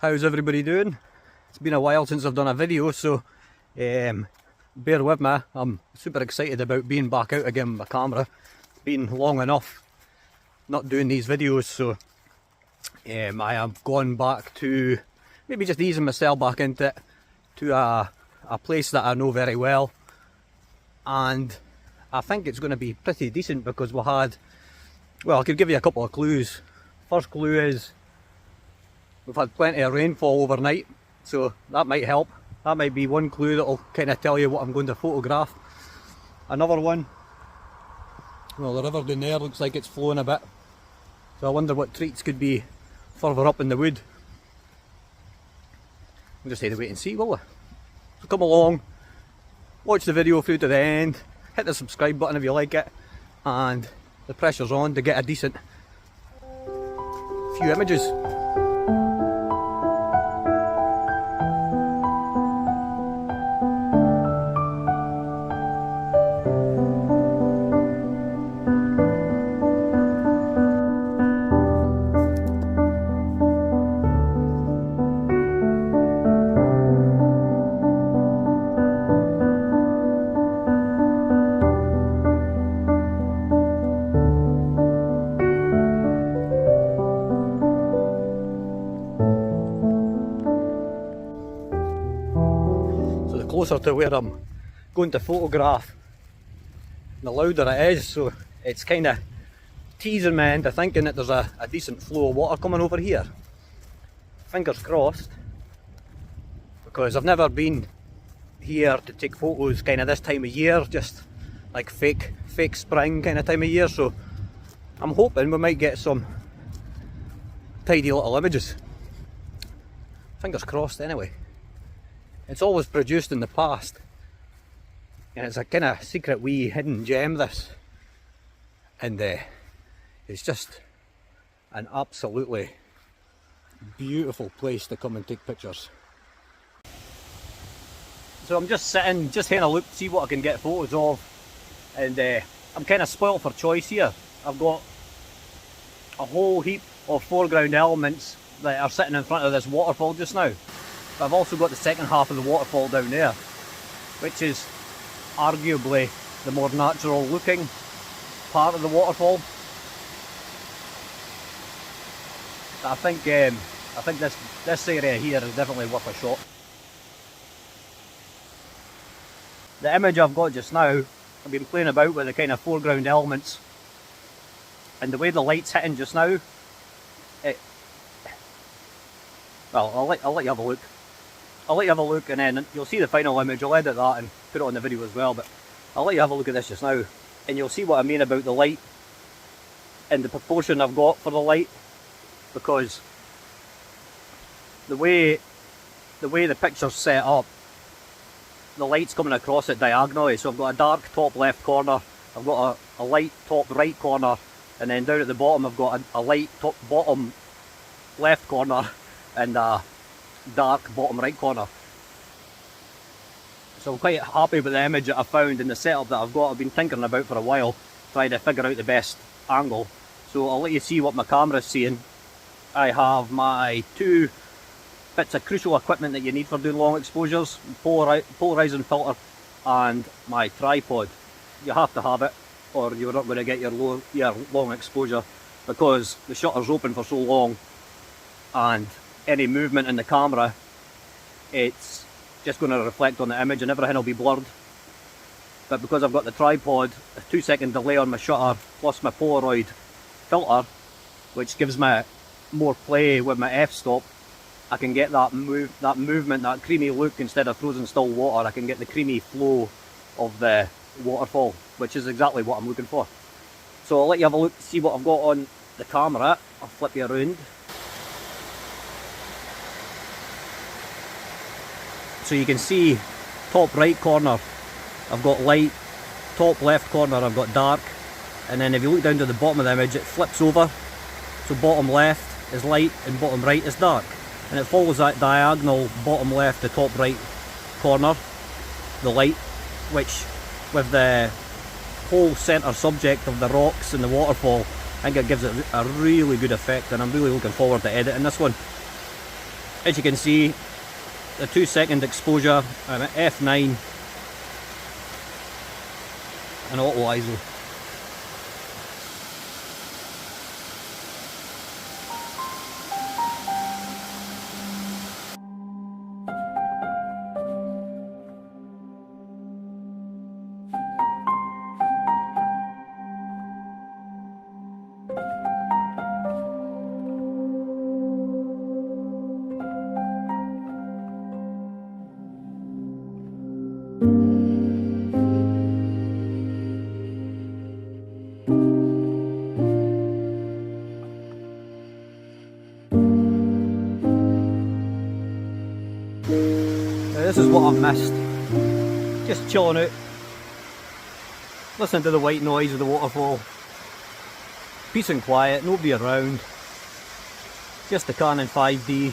How's everybody doing? It's been a while since I've done a video, so bear with me. I'm super excited about being back out again with my camera. It's been long enough not doing these videos, so I have gone back to maybe just easing myself back into it, to a place that I know very well, and I think it's going to be pretty decent because we had, well, I could give you a couple of clues. First clue is we've had plenty of rainfall overnight, so that might help. That might be one clue that will kind of tell you what I'm going to photograph. Another one, well, the river down there looks like it's flowing a bit, so I wonder what treats could be further up in the wood. We'll just have to wait and see, will we? So come along, watch the video through to the end, hit the subscribe button if you like it, and the pressure's on to get a decent few images. Closer to where I'm going to photograph, the louder it is, so it's kind of teasing me into thinking that there's a decent flow of water coming over here. Fingers crossed, because I've never been here to take photos kind of this time of year, just like fake spring kind of time of year, so I'm hoping we might get some tidy little images. Fingers crossed anyway. It's always produced in the past, and it's a kind of secret wee hidden gem, this, and it's just an absolutely beautiful place to come and take pictures. So I'm just sitting, just having a look to see what I can get photos of, and I'm kind of spoilt for choice here. I've got a whole heap of foreground elements that are sitting in front of this waterfall just now. I've also got the second half of the waterfall down there, which is arguably the more natural looking part of the waterfall. I think this area here is definitely worth a shot. The image I've got just now, I've been playing about with the kind of foreground elements, and the way the light's hitting just now, well, I'll let you have a look. I'll let you have a look, and then you'll see the final image. I'll edit that and put it on the video as well, but I'll let you have a look at this just now, and you'll see what I mean about the light and the proportion I've got for the light, because the way the picture's set up, the light's coming across it diagonally, so I've got a dark top left corner, I've got a light top right corner, and then down at the bottom I've got a light top bottom left corner and a dark bottom right corner. So I'm quite happy with the image that I found and the setup that I've got. I've been thinking about for a while, trying to figure out the best angle. So I'll let you see what my camera's seeing. I have my two bits of crucial equipment that you need for doing long exposures, polarizing filter and my tripod. You have to have it or you're not going to get your long exposure, because the shutter's open for so long and any movement in the camera, it's just going to reflect on the image and everything will be blurred. But because I've got the tripod, a 2-second delay on my shutter plus my Polaroid filter, which gives me more play with my f-stop, I can get that movement, that creamy look instead of frozen still water. I can get the creamy flow of the waterfall, which is exactly what I'm looking for. So I'll let you have a look to see what I've got on the camera. I'll flip you around. So you can see top right corner I've got light, top left corner I've got dark, and then if you look down to the bottom of the image it flips over, so bottom left is light and bottom right is dark, and it follows that diagonal bottom left to top right corner, the light, which with the whole centre subject of the rocks and the waterfall, I think it gives it a really good effect, and I'm really looking forward to editing this one. As you can see, the 2-second exposure, I'm at f9 and auto ISO. Now this is what I've missed. Just chilling out, listening to the white noise of the waterfall. Peace and quiet, nobody around. Just the Canon 5D.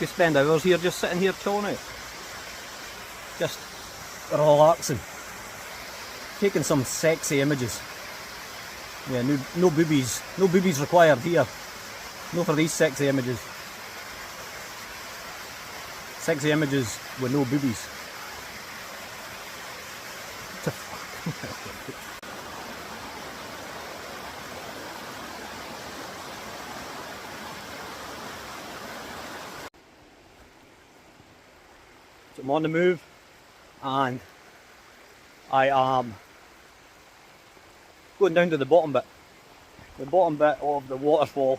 You spend hours here just sitting here chilling out. Just relaxing. Taking some sexy images. Yeah, no boobies. No boobies required here. No for these sexy images. Sexy images with no boobies. What the fuck? So I'm on the move and I am going down to the bottom bit of the waterfall,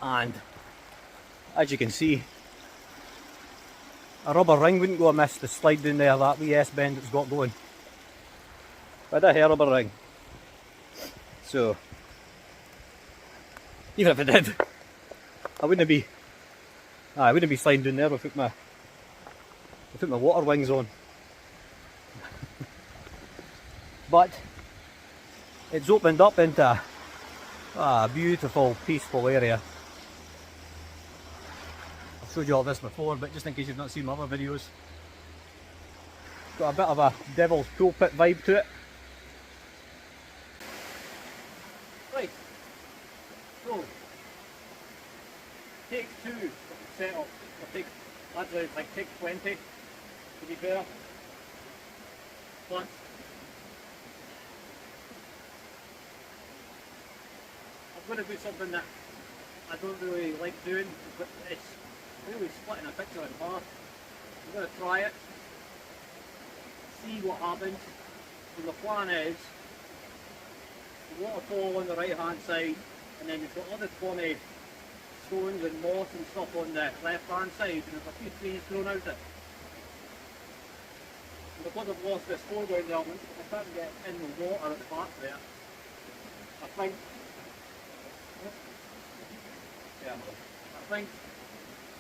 and as you can see, a rubber ring wouldn't go amiss to slide down there, that wee S-bend it's got going. But a hair rubber ring. So, even if it did, I wouldn't be sliding down there without my water wings on. But it's opened up into a beautiful, peaceful area. I've showed you all this before, but just in case you've not seen my other videos, got a bit of a devil's pulpit vibe to it. Right, so take 2 of the setup, actually like take 20 to be fair, but I'm going to do something that I don't really like doing, but it's really splitting a picture in half. I'm going to try it, see what happens, and the plan is the waterfall on the right hand side, and then you've got other funny stones and moss and stuff on the left hand side, and there's a few trees thrown out it. And because I've lost this foreground element, I can't get in the water at the back there. I think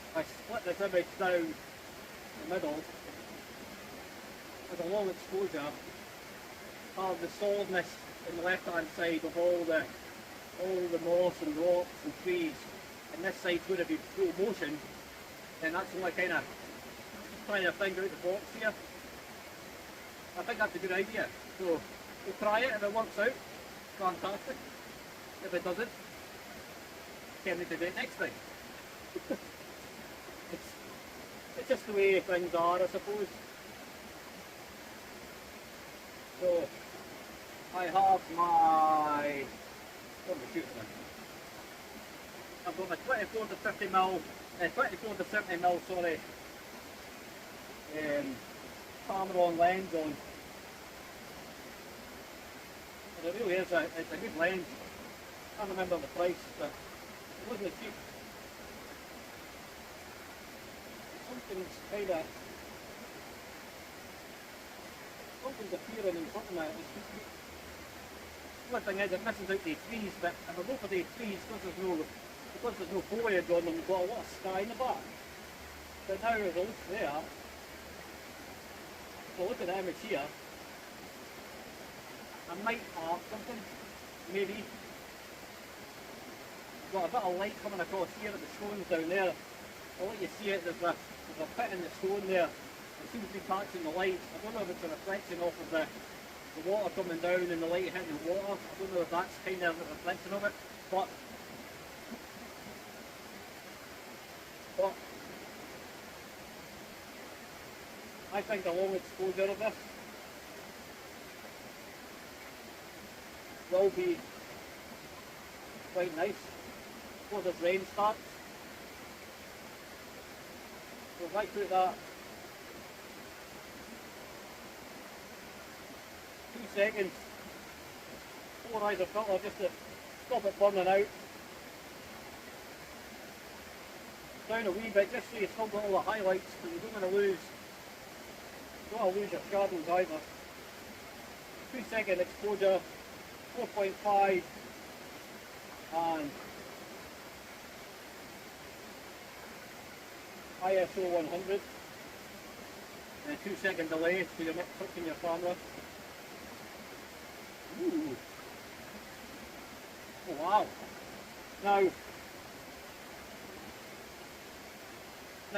if I split this image down the middle with a long exposure, have the solidness in the left hand side of all the moss and rocks and trees, and this side's going to be full motion, then that's the only kind of trying to think out the box here. I think that's a good idea. So we'll try it. If it works out, fantastic. If it doesn't, can we do it next time? It's just the way things are, I suppose. So I have my, what am I shooting with? I've got my 24 to 50 mil, 24 to 70 mil, sorry, Tamron lens on. And it really is it's a good lens. I can't remember the price, but it wasn't cheap. Something's kind of, something's appearing in front of me. One thing is, it misses out the trees, but if I go for the trees, because there's no foliage on them, we've got a lot of sky in the back. But now as I look there, if I look at the image here, I might have something, maybe. I've got a bit of light coming across here at the stones down there. I'll let you see it, there's a pit in the stone there. It seems to be catching the light. I don't know if it's a reflection off of the water coming down and the light hitting the water. I don't know if that's kind of a reflection of it, but I think the long exposure of this will be quite nice before this rain starts. So if I put that 2 seconds polarizer filter just to stop it burning out, down a wee bit just so you still got all the highlights, but you don't want to lose your shadows either. 2 second exposure, 4.5 and ISO 100 and a 2 second delay so you're not touching your camera. Ooh. Oh wow. Now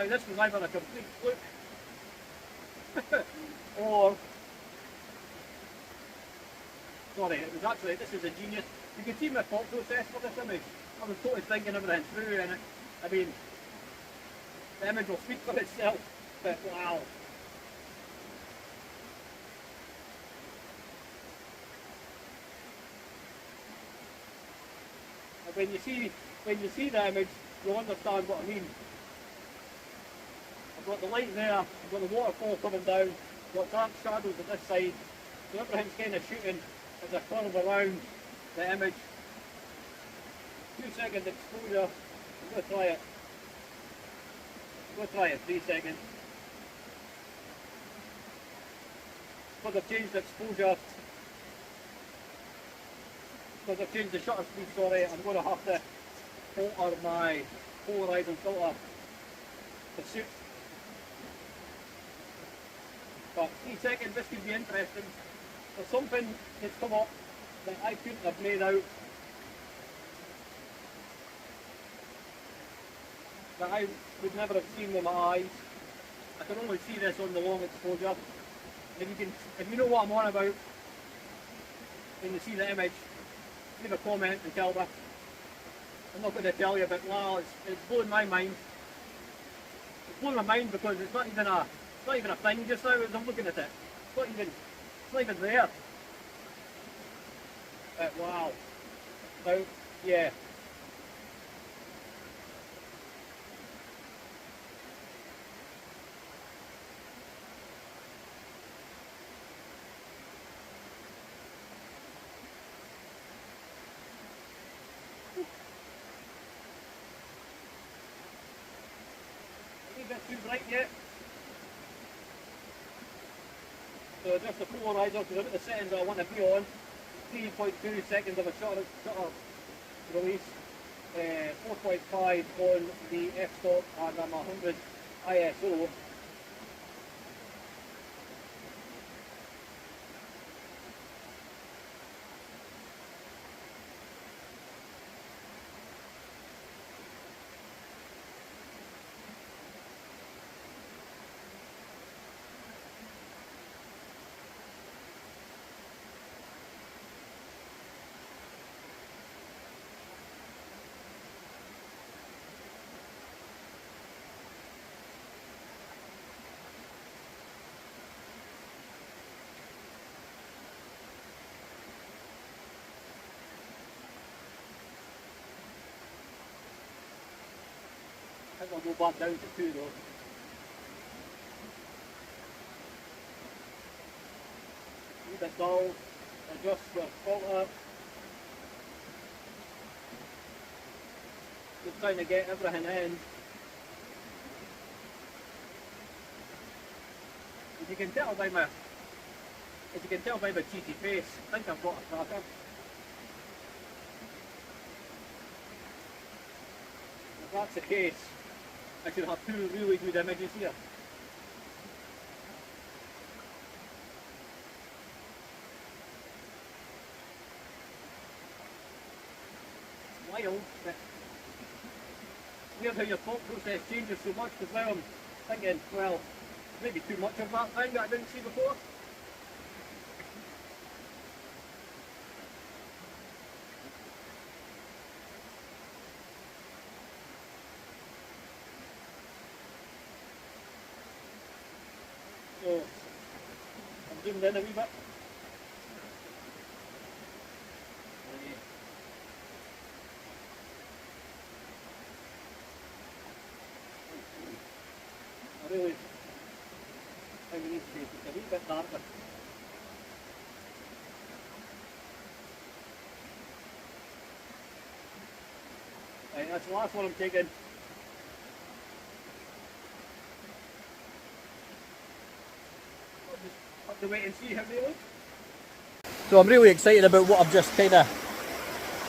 this was either a complete fluke or sorry, it was actually, this is a genius. You can see my thought process for this image. I was totally thinking everything through and I mean, the image will speak for itself, but wow. And when you see the image, you'll understand what I mean. I've got the light there, I've got the waterfall coming down, I've got dark shadows at this side, so everything's kind of shooting as I curve around the image. 2 second exposure, I'm going to try it. I'm going to try it 3 seconds. Because I've changed the exposure, because I've changed the shutter speed, sorry, I'm going to have to alter my polarizing filter to suit. But 3 seconds, this could be interesting. There's something that's come up that I couldn't have made out, that I would never have seen with my eyes. I can only see this on the long exposure. If you know what I'm on about when you see the image, leave a comment and tell me. I'm not going to tell you, but wow, it's blowing my mind. It's blowing my mind because it's not even a thing just now as I'm looking at it. It's not even there. But wow. So yeah. A bit too bright yet. So adjust the polarizer because I'm at the settings I want to be on. 3.2 seconds of a shutter release. 4.5 on the f-stop and I'm 100 ISO. I think I'll go back down to 2 though. A wee bit dull, adjust the filter. Just trying to get everything in. As you can tell by my cheeky face, I think I've got a cracker. If that's the case, I should have 2 really good images here. It's wild, but weird how your thought process changes so much, because now I'm thinking, well, maybe too much of that thing that I didn't see before. So So I'm zoomed in a wee bit. I really think we need to be a wee bit darker. Right, that's the last one I'm taking. I'll just have to wait and see how they look. So I'm really excited about what I've just kind of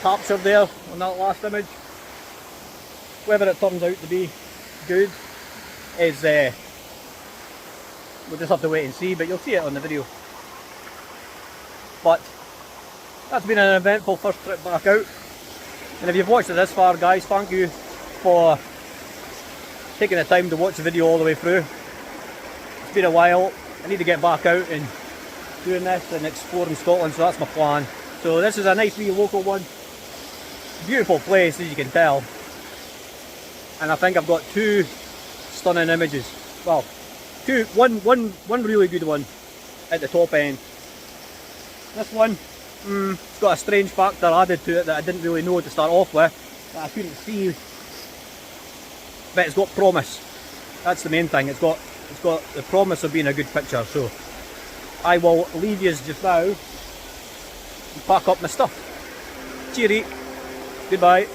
captured there on that last image. Whether it turns out to be good is we'll just have to wait and see, but you'll see it on the video. But that's been an eventful first trip back out. And if you've watched it this far, guys, thank you for taking the time to watch the video all the way through. It's been a while. I need to get back out and doing this and exploring Scotland, so that's my plan. So this is a nice wee local one. Beautiful place, as you can tell. And I think I've got two stunning images. Well, one really good one at the top end. This one, it's got a strange factor added to it that I didn't really know to start off with, that I couldn't see, but it's got promise. That's the main thing. It's got the promise of being a good picture. So I will leave you just now and pack up my stuff. Cheery. Goodbye.